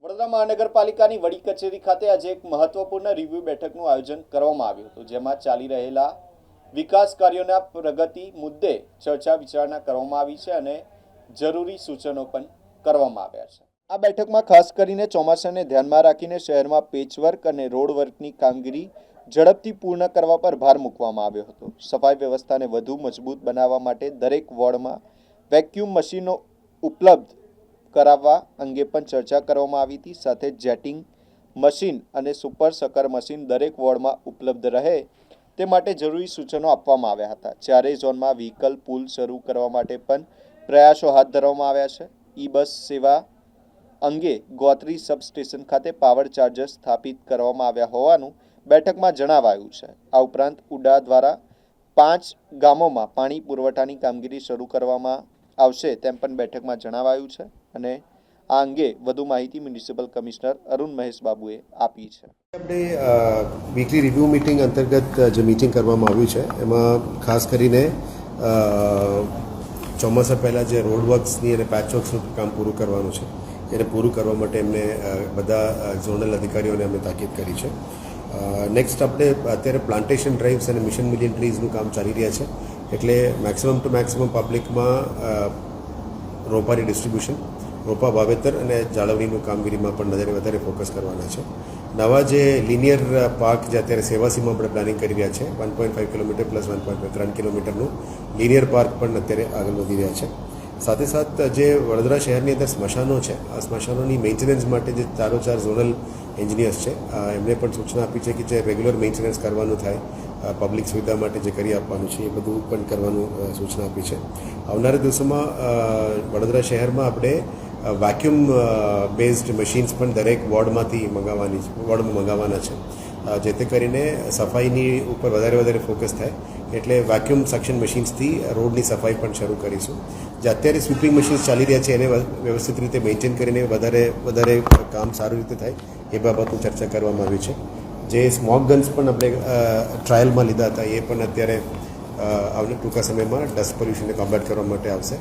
વડોદરા મહાનગરપાલિકાની વડી કચેરી ખાતે આજે એક મહત્વપૂર્ણ રિવ્યુ બેઠકનું આયોજન કરવામાં આવ્યું હતું, જેમાં ચાલી રહેલા વિકાસ કાર્યોના પ્રગતિ મુદ્દે ચર્ચા વિચારણા કરવામાં આવી છે અને જરૂરી સૂચનો પણ કરવામાં આવ્યા છે। આ બેઠકમાં ખાસ કરીને ચોમાસાને ધ્યાનમાં રાખીને શહેરમાં પેચવર્ક અને રોડ વર્કની કામગીરી ઝડપથી પૂર્ણ કરવા પર ભાર મૂકવામાં આવ્યો હતો। સફાઈ વ્યવસ્થાને વધુ મજબૂત બનાવવા માટે દરેક વોર્ડમાં વેક્યુમ મશીનો ઉપલબ્ધ કરાવવા અંગે પણ ચર્ચા કરવામાં આવી હતી। સાથે જેટિંગ મશીન અને સુપર સકર મશીન દરેક વોર્ડમાં ઉપલબ્ધ રહે તે માટે જરૂરી સૂચનો આપવામાં આવ્યા હતા। ચારેય ઝોનમાં વ્હીકલ પુલ શરૂ કરવા માટે પણ પ્રયાસો હાથ ધરવામાં આવ્યા છે। ઈ બસ સેવા અંગે ગોત્રી સબસ્ટેશન ખાતે પાવર ચાર્જર સ્થાપિત કરવામાં આવ્યા હોવાનું બેઠકમાં જણાવાયું છે। આ ઉપરાંત ઉડા દ્વારા 5 ગામોમાં પાણી પુરવઠાની કામગીરી શરૂ કરવામાં આવશે તેમ પણ બેઠકમાં જણાવાયું છે અને આ અંગે વધુ માહિતી મ્યુનિસિપલ કમિશનર અરુણ મહેશ બાબુએ આપી છે। આપણે વીકલી રિવ્યુ મીટિંગ અંતર્ગત જે મીટિંગ કરવામાં આવ્યું છે એમાં ખાસ કરીને ચોમાસા પહેલાં જે રોડ વર્ક્સની અને પેચ વર્ક્સનું કામ પૂરું કરવાનું છે એને પૂરું કરવા માટે એમને બધા ઝોનલ અધિકારીઓને અમે તાકીદ કરી છે। નેક્સ્ટ આપણે અત્યારે પ્લાન્ટેશન ડ્રાઇવ્સ અને મિશન મિલિયન ટ્રીઝનું કામ ચાલી રહ્યા છે, એટલે મેક્સિમમ ટુ મેક્સિમમ પબ્લિકમાં રોપાની ડિસ્ટ્રીબ્યુશન, રોપા વાવેતર અને જાળવણીનું કામગીરીમાં પણ વધારે ફોકસ કરવાના છે। નવા જે લિનિયર પાર્ક જે અત્યારે સેવાસીમાં આપણે પ્લાનિંગ કરી રહ્યા છે 1.5 કિલોમીટર પ્લસ 1.3 કિલોમીટરનું લિનિયર પાર્ક પણ અત્યારે આગળ વધી રહ્યા છે। સાથે સાથ જે વડોદરા શહેરની અંદર સ્મશાનો છે, આ સ્મશાનોની મેન્ટેનન્સ માટે જે 4 ઝોનલ એન્જિનિયર્સ છે એમને પણ સૂચના આપી છે કે જે રેગ્યુલર મેન્ટેનન્સ કરવાનું થાય, પબ્લિક સુવિધા માટે જે કરી આપવાનું છે એ બધું પણ કરવાનું સૂચના આપી છે। આવનારા દિવસોમાં વડોદરા શહેરમાં આપણે વેક્યુમ બેઝડ મશીન્સ પણ દરેક વોર્ડમાં મંગાવવાના છે, જેથી કરીને સફાઈની ઉપર વધારે ફોકસ થાય, એટલે વેક્યુમ સક્શન મશીન્સથી રોડની સફાઈ પણ શરૂ કરીશું। જે અત્યારે સ્વીપિંગ મશીન્સ ચાલી રહ્યા છે એને વ્યવસ્થિત રીતે મેન્ટેન કરીને વધારે કામ સારી રીતે થાય એ બાબતની ચર્ચા કરવામાં આવી છે। જે સ્મોક ગન્સ પણ આપણે ટ્રાયલમાં લીધા હતા એ પણ અત્યારે ટૂંકા સમયમાં ડસ્ટ પોલ્યુશનને કોમ્બેટ કરવા માટે આવશે।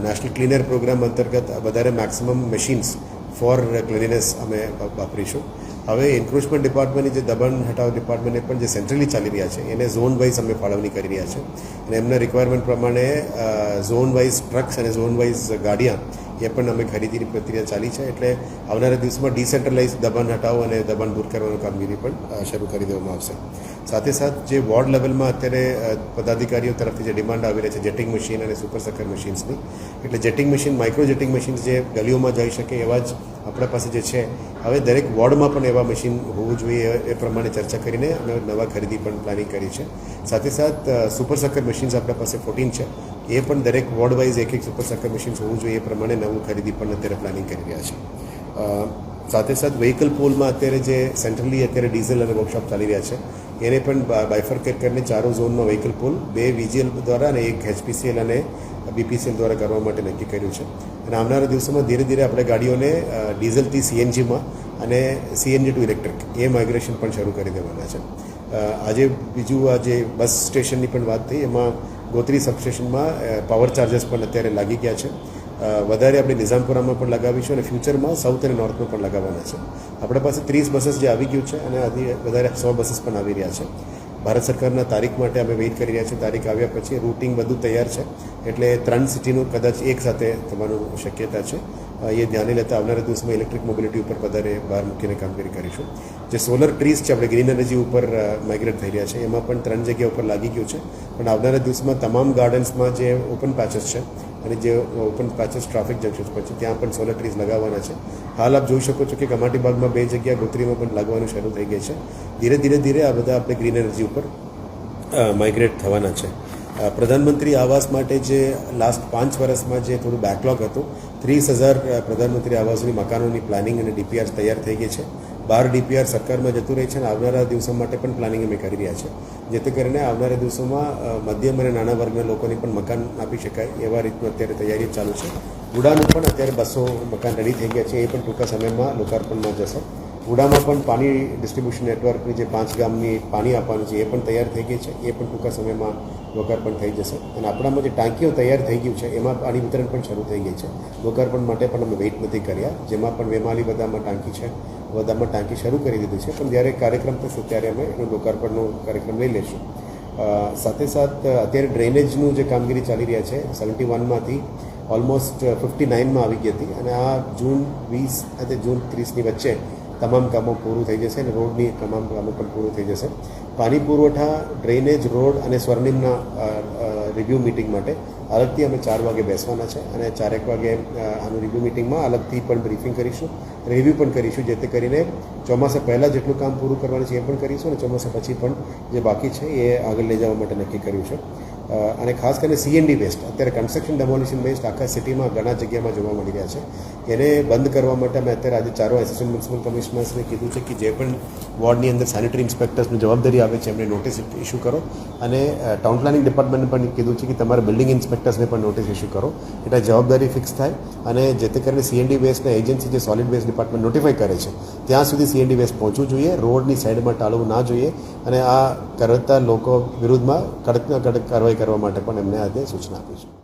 નેશનલ ક્લીનર પ્રોગ્રામ અંતર્ગત વધારે મેક્સિમમ મશીન્સ ફોર ક્લીનનેસ અમે વાપરીશું। હવે એન્ક્રોચમેન્ટ ડિપાર્ટમેન્ટની જે દબાણ હટાવ ડિપાર્ટમેન્ટને પણ જે સેન્ટ્રલી ચાલી રહ્યા છે એને ઝોન વાઇઝ અમે ફાળવણી કરી રહ્યા છે અને એમના રિક્વાયરમેન્ટ પ્રમાણે ઝોન વાઇઝ ટ્રક્સ અને ઝોન વાઇઝ ગાડીਆਂ એ પણ અમે ખરીદીની પ્રક્રિયા ચાલી છે, એટલે આવનારા દિવસમાં ડિસેન્ટ્રલાઇઝ દબાણ હટાવ અને દબાણ દૂર કરવાની કામગીરી પણ શરૂ કરી દેવામાં આવશે। સાથે સાથ જે વોર્ડ લેવલમાં અત્યારે પદાધિકારીઓ તરફથી જે ડિમાન્ડ આવી રહી છે જેટિંગ મશીન અને સુપર સકર મશીન્સની, એટલે jetting machine, micro jetting machines જે ગલીઓમાં જઈ શકે એવા જ આપણા પાસે જે છે, હવે દરેક વોર્ડમાં પણ એવા મશીન હોવું જોઈએ એ પ્રમાણે ચર્ચા કરીને અમે નવા ખરીદી પણ પ્લાનિંગ કરી છે। સાથે સાથ સુપર સકર મશીન્સ આપણા પાસે 14 છે, એ પણ દરેક વોર્ડ વાઇઝ એક સુપર સકર મશીન્સ હોવું જોઈએ એ પ્રમાણે નવું ખરીદી પણ અત્યારે પ્લાનિંગ કરી રહ્યા છે। સાથે સાથ વ્હીકલ પોલમાં અત્યારે જે સેન્ટ્રલી અત્યારે ડીઝલ અને વર્કશોપ ચાલી રહ્યા છે એને પણ બાયફર્કેટ કરીને 4 ઝોનમાં વ્હીકલ પોલ 2 VGL દ્વારા અને 1 HPCL અને BPCL દ્વારા કરવા માટે નક્કી કર્યું છે અને આવનારા દિવસોમાં ધીરે આપણે ગાડીઓને ડીઝલથી CNGમાં અને CNG to electric A migration પણ શરૂ કરી દેવાના છે। આજે બીજું આજે બસ સ્ટેશનની પણ વાત થઈ, એમાં ગોત્રી સબસ્ટેશનમાં પાવર ચાર્જર્સ પણ અત્યારે લાગી ગયા છે, વધારે આપણે નિઝામપુરામાં પણ લગાવીશું અને ફ્યુચરમાં સાઉથ અને નોર્થમાં પણ લગાવવાના છે। આપણા પાસે 30 બસીસ જે આવી ગયું છે અને આથી વધારે 100 બસીસ પણ આવી રહ્યા છે। ભારત સરકારના તારીખ માટે અમે વેઇટ કરી રહ્યા છીએ, તારીખ આવ્યા પછી રૂટિંગ બધું તૈયાર છે, એટલે 3 સિટીનું કદાચ એક સાથે થવાનું શક્યતા છે। એ ધ્યાને લેતા આવનારા દિવસમાં ઇલેક્ટ્રિક મોબિલિટી ઉપર વધારે ભાર મૂકીને કામગીરી કરીશું। જે સોલર ટ્રીઝ છે આપણે ગ્રીન એનર્જી ઉપર માઇગ્રેટ થઈ રહ્યા છે, એમાં પણ 3 જગ્યા ઉપર લાગી ગયું છે, પણ આવનારા દિવસમાં તમામ ગાર્ડન્સમાં જે ઓપન પેચેસ છે અને જે ઓપન પેચેસ ટ્રાફિક જંકશન્સ પર છે ત્યાં પણ સોલર ટ્રીઝ લગાવવાના છે। હાલ આપ જોઈ શકો છો કે કમાટી બાગમાં 2 જગ્યા, ગોત્રીમાં પણ લાગવાનું શરૂ થઈ ગઈ છે। ધીરે આ બધા આપણે ગ્રીન એનર્જી ઉપર માઇગ્રેટ થવાના છે। પ્રધાનમંત્રી આવાસ માટે જે લાસ્ટ 5 વર્ષમાં જે થોડું બેકલોગ હતું, 30,000 પ્રધાનમંત્રી આવાસની મકાનોની પ્લાનિંગ અને DPR તૈયાર થઈ ગઈ છે। 12 DPR સરકારમાં જતું રહી છે અને આવનારા દિવસો માટે પણ પ્લાનિંગ અમે કરી રહ્યા છે, જેથી કરીને આવનારા દિવસોમાં મધ્યમ અને નાના વર્ગના લોકોને પણ મકાન આપી શકાય એવા રીતનું અત્યારે તૈયારી ચાલુ છે। ઉડાનું પણ અત્યારે 200 મકાન રેડી થઈ ગયા છે, એ પણ ટૂંકા સમયમાં લોકાર્પણમાં જશે। ઉડામાં પણ પાણી ડિસ્ટ્રીબ્યુશન નેટવર્કની જે 5 ગામની પાણી આપવાનું છે એ પણ તૈયાર થઈ ગઈ છે, એ પણ ટૂંકા સમયમાં લોકાર્પણ થઈ જશે. અને આપણામાં જે ટાંકીઓ તૈયાર થઈ ગયું છે એમાં પાણી વિતરણ પણ શરૂ થઈ ગઈ છે. લોકાર્પણ માટે પણ અમે વેઇટ નથી કર્યા. જેમાં પણ વેમાલી બધામાં ટાંકી છે, બધામાં ટાંકી શરૂ કરી દીધી છે, પણ જ્યારે કાર્યક્રમ થશે ત્યારે અમે એનું લોકાર્પણનો કાર્યક્રમ લઈ લઈશું. સાથે સાથ અત્યારે ડ્રેનેજનું જે કામગીરી ચાલી રહ્યા છે 71માંથી ઓલમોસ્ટ 59માં આવી ગઈ હતી, અને આ જૂન 20 અને જૂન 30ની વચ્ચે તમામ કામો પૂરું થઈ જશે અને રોડની તમામ કામો પણ પૂરું થઈ જશે. પાણી પુરવઠા, ડ્રેનેજ, રોડ અને સ્વર્ણિમના રિવ્યૂ મિટિંગ માટે અલગથી અમે 4 વાગે બેસવાના છે, અને 4 વાગે આનું રિવ્યૂ મિટિંગમાં અલગથી પણ બ્રીફિંગ કરીશું, રિવ્યૂ પણ કરીશું, જેથી કરીને ચોમાસા પહેલાં જેટલું કામ પૂરું કરવાનું છે એ પણ કરીશું, અને ચોમાસા પછી પણ જે બાકી છે એ આગળ લઈ જવા માટે નક્કી કર્યું છે. અને ખાસ કરીને CND વેસ્ટ, અત્યારે કન્સ્ટ્રક્શન ડેમોલિશન વેસ્ટ આખા સિટીમાં ઘણા જગ્યામાં જોવા મળી રહ્યા છે. એને બંધ કરવા માટે અમે અત્યારે આજે 4 એસિસ્ટન્ટ મ્યુનિસિપલ કમિશનર્સને કીધું છે કે જે પણ વોર્ડની અંદર સેનિટરી ઇન્સ્પેક્ટર્સની જવાબદારી આવે છે એમને નોટિસ ઇસ્યુ કરો, અને ટાઉન પ્લાનિંગ ડિપાર્ટમેન્ટને પણ કીધું છે કે તમારા બિલ્ડિંગ ઇન્સ્પેક્ટર્સને પણ નોટિસ ઇસ્યુ કરો, એટલે જવાબદારી ફિક્સ થાય, અને જેથી કરીને CND વેસ્ટના એજન્સી જે સોલિડ વેસ્ટ ડિપાર્ટમેન્ટ નોટિફાઈ કરે છે ત્યાં સુધી CND વેસ્ટ પહોંચવું જોઈએ, રોડની સાઈડમાં ટાળવું ના જોઈએ, અને આ કરતા લોકો વિરુદ્ધમાં કડકમાં કડક કાર્યવાહી કરવા માટે પણ એમને આજે સૂચના આપી છે.